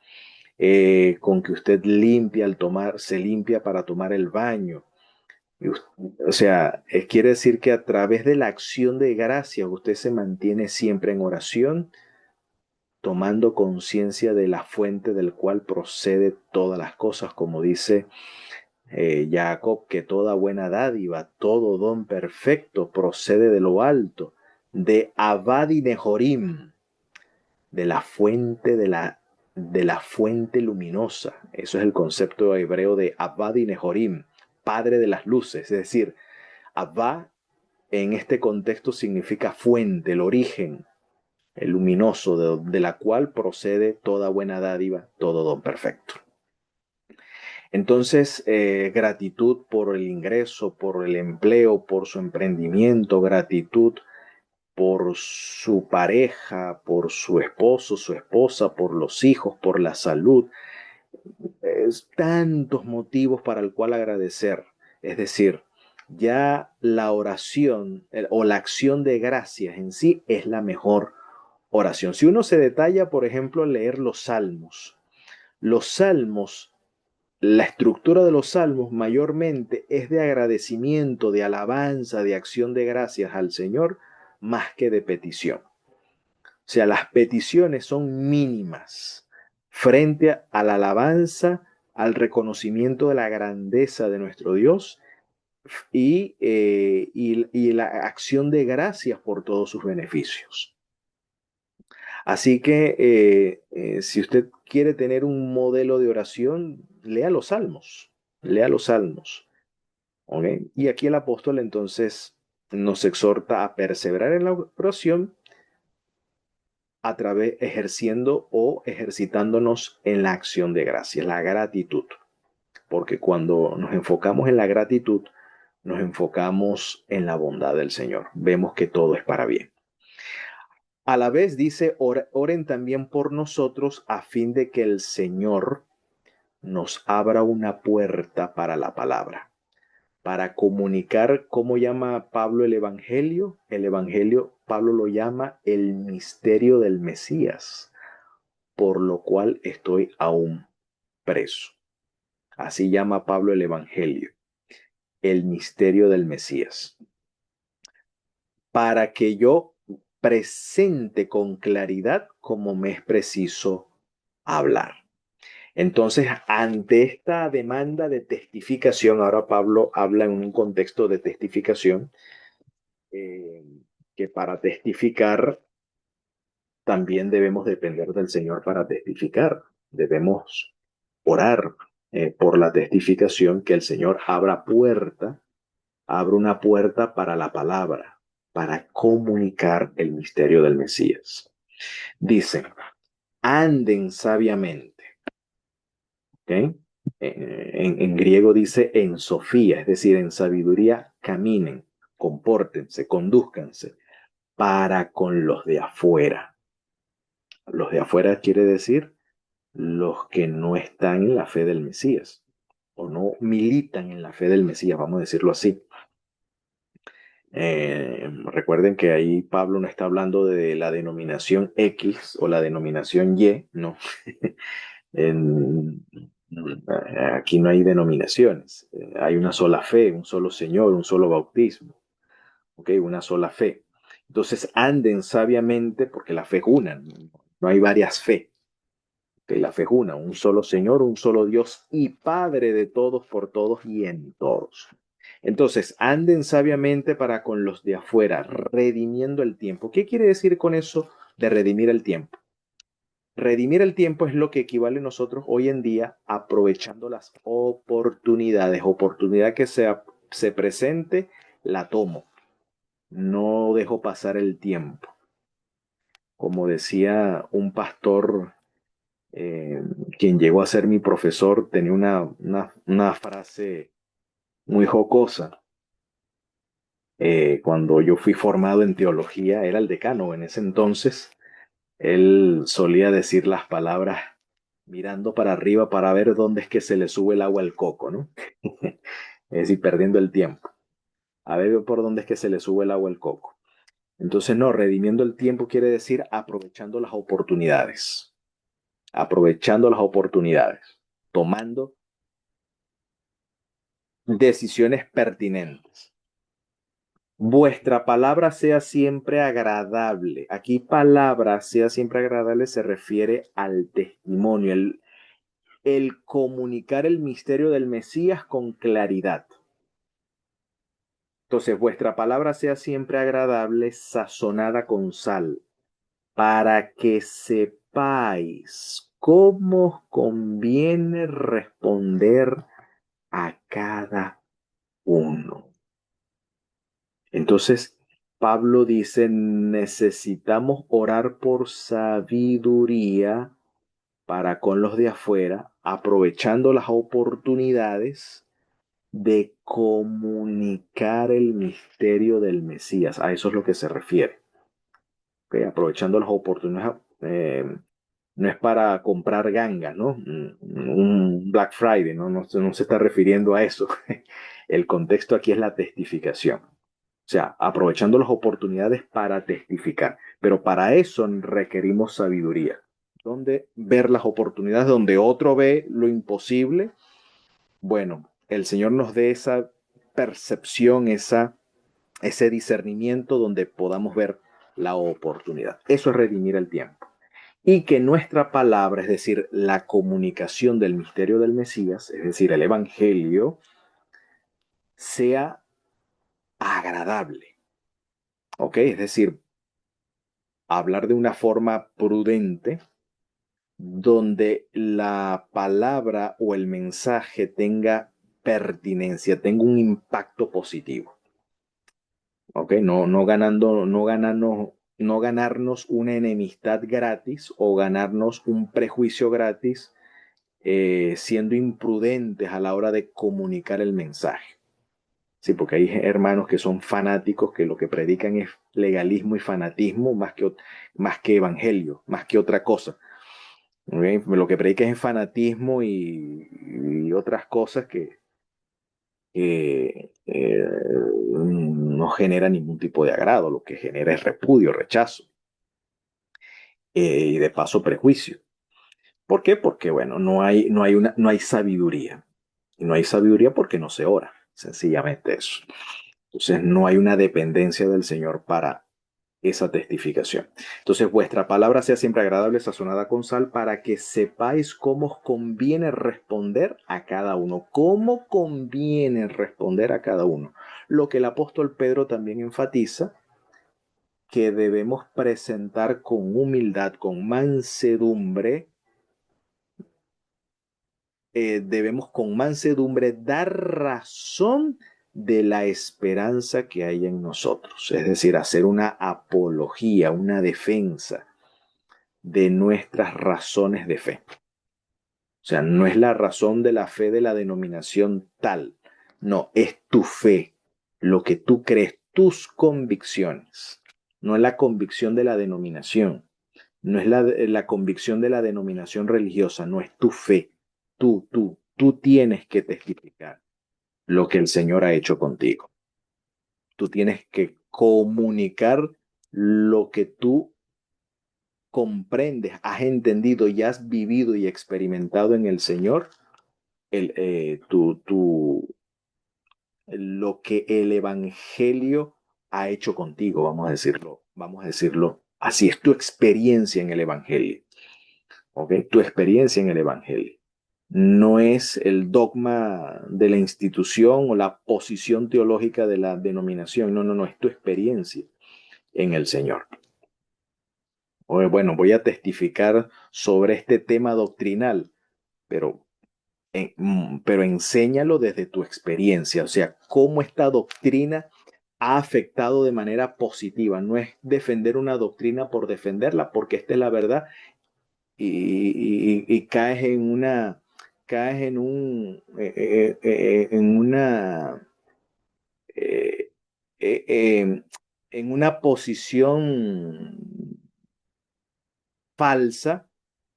con que usted limpia se limpia para tomar el baño. O sea, quiere decir que a través de la acción de gracia usted se mantiene siempre en oración, tomando conciencia de la fuente del cual procede todas las cosas, como dice Jacob, que toda buena dádiva, todo don perfecto procede de lo alto, de Abad y Nehorim, de la fuente de la fuente luminosa. Eso es el concepto hebreo de Abad y Nehorim, padre de las luces. Es decir, Abba en este contexto significa fuente, el origen, el luminoso, de la cual procede toda buena dádiva, todo don perfecto. Entonces, gratitud por el ingreso, por el empleo, por su emprendimiento, gratitud por su pareja, por su esposo, su esposa, por los hijos, por la salud. Tantos motivos para el cual agradecer. Es decir, ya la oración o la acción de gracias en sí es la mejor oración. Si uno se detalla, por ejemplo, leer los salmos, la estructura de los salmos mayormente es de agradecimiento, de alabanza, de acción de gracias al Señor, más que de petición. O sea, las peticiones son mínimas frente a la alabanza, al reconocimiento de la grandeza de nuestro Dios y la acción de gracias por todos sus beneficios. Así que si usted quiere tener un modelo de oración, lea los salmos, lea los salmos. ¿Okay? Y aquí el apóstol entonces nos exhorta a perseverar en la oración a través ejerciendo o ejercitándonos en la acción de gracias, la gratitud. Porque cuando nos enfocamos en la gratitud, nos enfocamos en la bondad del Señor. Vemos que todo es para bien. A la vez dice, oren también por nosotros a fin de que el Señor nos abra una puerta para la palabra, para comunicar. ¿Cómo llama Pablo el Evangelio? El Evangelio, Pablo lo llama el misterio del Mesías, por lo cual estoy aún preso. Así llama Pablo el Evangelio, el misterio del Mesías, para que yo presente con claridad cómo me es preciso hablar. Entonces, ante esta demanda de testificación, ahora Pablo habla en un contexto de testificación, eh, que para testificar también debemos depender del Señor para testificar. Debemos orar por la testificación, que el Señor abra una puerta para la palabra, para comunicar el misterio del Mesías. Dice, anden sabiamente. ¿Okay? En griego dice en sofía, es decir, en sabiduría caminen, compórtense, conduzcanse para con los de afuera. Los de afuera quiere decir los que no están en la fe del Mesías. o no militan en la fe del Mesías, vamos a decirlo así. Recuerden que ahí Pablo no está hablando de la denominación X o la denominación Y, no. En, Aquí no hay denominaciones, hay una sola fe, un solo Señor, un solo bautismo, ¿okay? Una sola fe. Entonces anden sabiamente porque la fe es una, no hay varias fe. ¿Okay? La fe es una, un solo Señor, un solo Dios y Padre de todos, por todos y en todos. Entonces, anden sabiamente para con los de afuera, redimiendo el tiempo. ¿Qué quiere decir con eso de redimir el tiempo? Redimir el tiempo es lo que equivale a nosotros hoy en día aprovechando las oportunidades. Oportunidad que se presente, la tomo. No dejo pasar el tiempo. Como decía un pastor, quien llegó a ser mi profesor, tenía una frase muy jocosa. Cuando yo fui formado en teología, era el decano en ese entonces. Él solía decir las palabras mirando para arriba para ver dónde es que se le sube el agua al coco, ¿no? Es decir, perdiendo el tiempo. A ver por dónde es que se le sube el agua al coco. Entonces, no, redimiendo el tiempo quiere decir aprovechando las oportunidades. Aprovechando las oportunidades. Tomando decisiones pertinentes. Vuestra palabra sea siempre agradable. Aquí palabra sea siempre agradable se refiere al testimonio, el comunicar el misterio del Mesías con claridad. Entonces, vuestra palabra sea siempre agradable, sazonada con sal, para que sepáis cómo conviene responder a cada uno. Entonces, Pablo dice, necesitamos orar por sabiduría para con los de afuera, aprovechando las oportunidades de comunicar el misterio del Mesías. A eso es lo que se refiere. ¿Okay? Aprovechando las oportunidades. No es para comprar gangas, ¿no? Un Black Friday, ¿no? No se está refiriendo a eso. El contexto aquí es la testificación. O sea, aprovechando las oportunidades para testificar. Pero para eso requerimos sabiduría. Donde ver las oportunidades, donde otro ve lo imposible. Bueno, el Señor nos dé esa percepción, ese discernimiento donde podamos ver la oportunidad. Eso es redimir el tiempo. Y que nuestra palabra, es decir, la comunicación del misterio del Mesías, es decir, el Evangelio, sea agradable. ¿Ok? Es decir, hablar de una forma prudente, donde la palabra o el mensaje tenga pertinencia, tenga un impacto positivo. ¿Ok? No ganarnos una enemistad gratis o ganarnos un prejuicio gratis siendo imprudentes a la hora de comunicar el mensaje. Sí, porque hay hermanos que son fanáticos que lo que predican es legalismo y fanatismo más que evangelio, más que otra cosa. ¿Okay? Lo que predican es fanatismo y otras cosas que no genera ningún tipo de agrado, lo que genera es repudio, rechazo y de paso prejuicio. ¿Por qué? Porque, bueno, no hay sabiduría. Y no hay sabiduría porque no se ora, sencillamente eso. Entonces no hay una dependencia del Señor para esa testificación. Entonces vuestra palabra sea siempre agradable, sazonada con sal, para que sepáis cómo os conviene responder a cada uno. ¿Cómo conviene responder a cada uno? Lo que el apóstol Pedro también enfatiza, que debemos presentar con humildad, con mansedumbre, debemos con mansedumbre dar razón de la esperanza que hay en nosotros, es decir, hacer una apología, una defensa de nuestras razones de fe. O sea, no es la razón de la fe de la denominación tal, no, es tu fe, lo que tú crees, tus convicciones, no es la convicción de la denominación, no es la convicción de la denominación religiosa, no es tu fe, tú. tú tienes que testificar lo que el Señor ha hecho contigo. Tú tienes que comunicar lo que tú comprendes, has entendido y has vivido y experimentado en el Señor, el, lo que el Evangelio ha hecho contigo, vamos a decirlo así, es tu experiencia en el Evangelio, ¿ok? Tu experiencia en el Evangelio. No es el dogma de la institución o la posición teológica de la denominación, no, no, no, es tu experiencia en el Señor. Bueno, voy a testificar sobre este tema doctrinal, pero pero enséñalo desde tu experiencia, o sea, cómo esta doctrina ha afectado de manera positiva. No es defender una doctrina por defenderla, porque esta es la verdad y caes en una, eh, eh, eh, en una posición falsa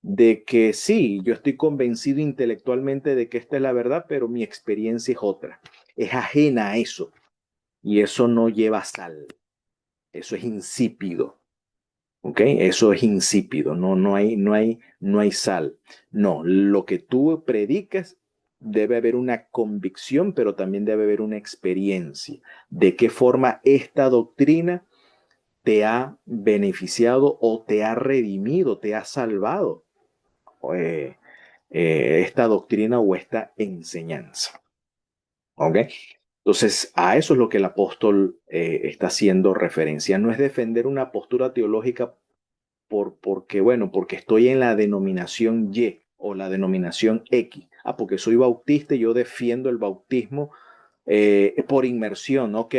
de que sí, yo estoy convencido intelectualmente de que esta es la verdad, pero mi experiencia es otra, es ajena a eso y eso no lleva sal, eso es insípido, ¿ok? Eso es insípido, no hay sal. No, lo que tú predicas debe haber una convicción, pero también debe haber una experiencia. ¿De qué forma esta doctrina te ha beneficiado o te ha redimido, te ha salvado? eh, esta doctrina o esta enseñanza. ¿Ok? Entonces, a eso es lo que el apóstol está haciendo referencia. No es defender una postura teológica porque estoy en la denominación Y o la denominación X. Ah, porque soy bautista y yo defiendo el bautismo por inmersión. Ok,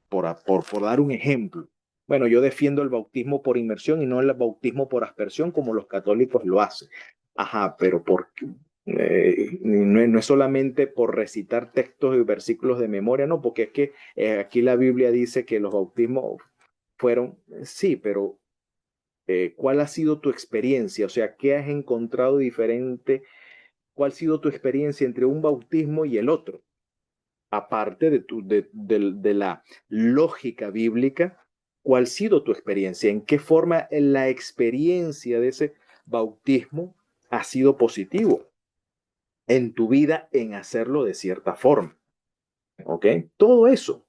por dar un ejemplo. Bueno, yo defiendo el bautismo por inmersión y no el bautismo por aspersión como los católicos lo hacen. Ajá, pero no es solamente por recitar textos y versículos de memoria, no, porque es que aquí la Biblia dice que los bautismos fueron, sí, pero ¿cuál ha sido tu experiencia? O sea, ¿qué has encontrado diferente? ¿Cuál ha sido tu experiencia entre un bautismo y el otro? Aparte de la lógica bíblica, ¿cuál ha sido tu experiencia? ¿En qué forma la experiencia de ese bautismo ha sido positivo en tu vida en hacerlo de cierta forma? ¿Ok? Todo eso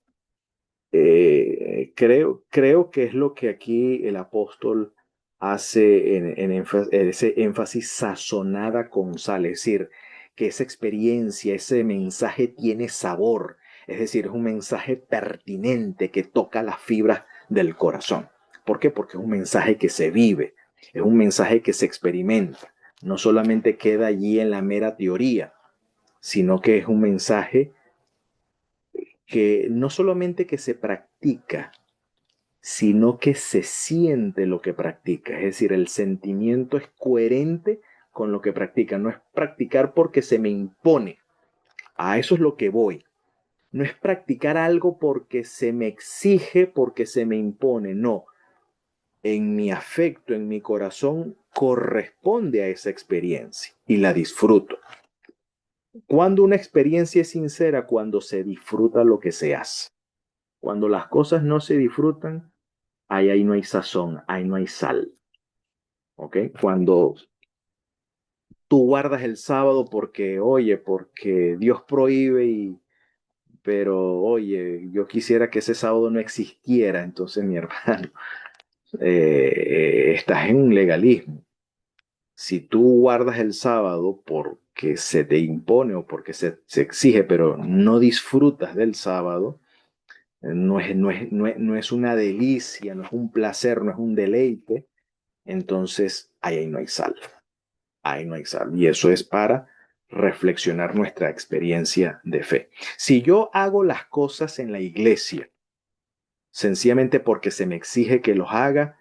creo que es lo que aquí el apóstol hace ese énfasis sazonada con sal, es decir, que esa experiencia, ese mensaje tiene sabor, es decir, es un mensaje pertinente que toca las fibras del corazón. ¿Por qué? Porque es un mensaje que se vive, es un mensaje que se experimenta, no solamente queda allí en la mera teoría, sino que es un mensaje que no solamente que se practica, sino que se siente lo que practica. Es decir, el sentimiento es coherente con lo que practica. No es practicar porque se me impone. A eso es lo que voy. No es practicar algo porque se me exige, porque se me impone. No. En mi afecto, en mi corazón, corresponde a esa experiencia y la disfruto. Cuando una experiencia es sincera, cuando se disfruta lo que se hace. Cuando las cosas no se disfrutan, ahí no hay sazón, ahí no hay sal. ¿Ok? Cuando tú guardas el sábado porque Dios prohíbe pero oye, yo quisiera que ese sábado no existiera, entonces mi hermano, estás en un legalismo. Si tú guardas el sábado porque se te impone o porque se exige, pero no disfrutas del sábado, no es una delicia, no es un placer, no es un deleite, entonces ahí no hay sal. Ahí no hay sal. Y eso es para reflexionar nuestra experiencia de fe. Si yo hago las cosas en la iglesia, sencillamente porque se me exige que los haga,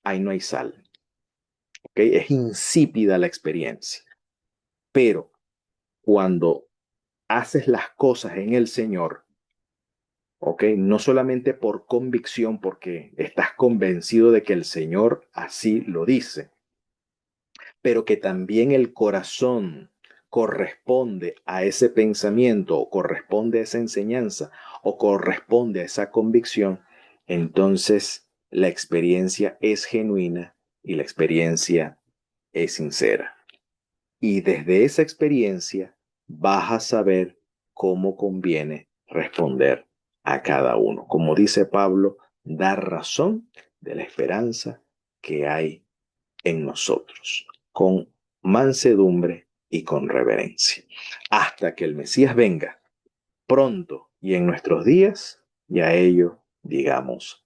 ahí no hay sal. ¿Okay? Es insípida la experiencia. Pero cuando haces las cosas en el Señor, ¿ok? No solamente por convicción, porque estás convencido de que el Señor así lo dice, pero que también el corazón corresponde a ese pensamiento o corresponde a esa enseñanza o corresponde a esa convicción, entonces la experiencia es genuina y la experiencia es sincera. Y desde esa experiencia vas a saber cómo conviene responder a cada uno. Como dice Pablo, dar razón de la esperanza que hay en nosotros, con mansedumbre y con reverencia. Hasta que el Mesías venga pronto y en nuestros días, y a ello digamos